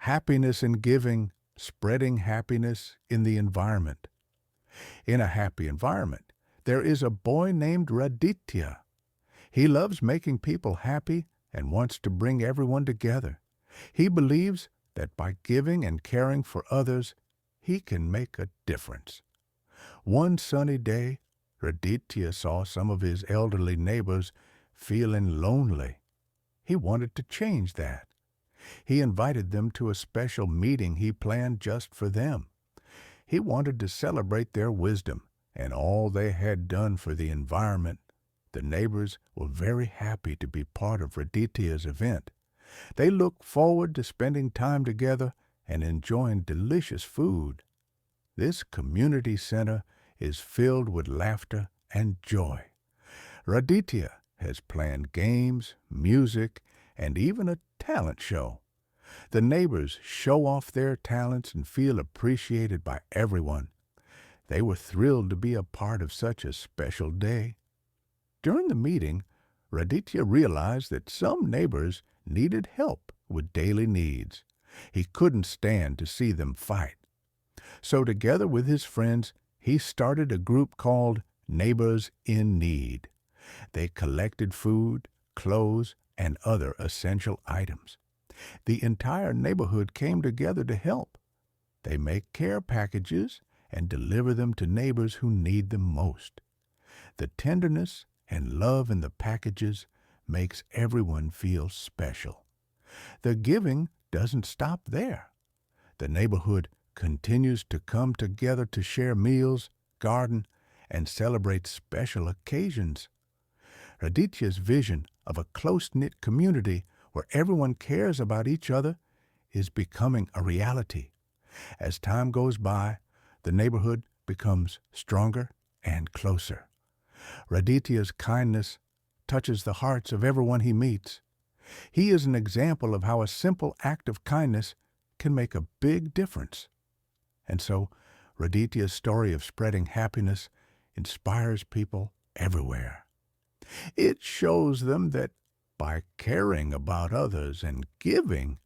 Happiness in giving, spreading happiness in the environment. In a happy environment, there is a boy named Raditya. He loves making people happy and wants to bring everyone together. He believes that by giving and caring for others, he can make a difference. One sunny day, Raditya saw some of his elderly neighbors feeling lonely. He wanted to change that. He invited them to a special meeting he planned just for them. He wanted to celebrate their wisdom and all they had done for the environment. The neighbors were very happy to be part of Raditya's event. They looked forward to spending time together and enjoying delicious food. This community center is filled with laughter and joy. Raditya has planned games, music, and even a talent show. The neighbors show off their talents and feel appreciated by everyone. They were thrilled to be a part of such a special day. During the meeting, Raditya realized that some neighbors needed help with daily needs. He couldn't stand to see them fight. So together with his friends, he started a group called Neighbors in Need. They collected food, clothes, and other essential items. The entire neighborhood came together to help. They make care packages and deliver them to neighbors who need them most. The tenderness and love in the packages makes everyone feel special. The giving doesn't stop there. The neighborhood continues to come together to share meals, garden, and celebrate special occasions. Raditya's vision of a close-knit community where everyone cares about each other is becoming a reality. As time goes by, the neighborhood becomes stronger and closer. Raditya's kindness touches the hearts of everyone he meets. He is an example of how a simple act of kindness can make a big difference. And so, Raditya's story of spreading happiness inspires people everywhere. It shows them that by caring about others and giving,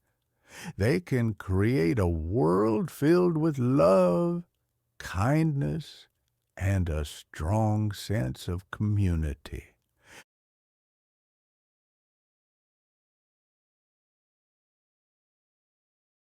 they can create a world filled with love, kindness, and a strong sense of community.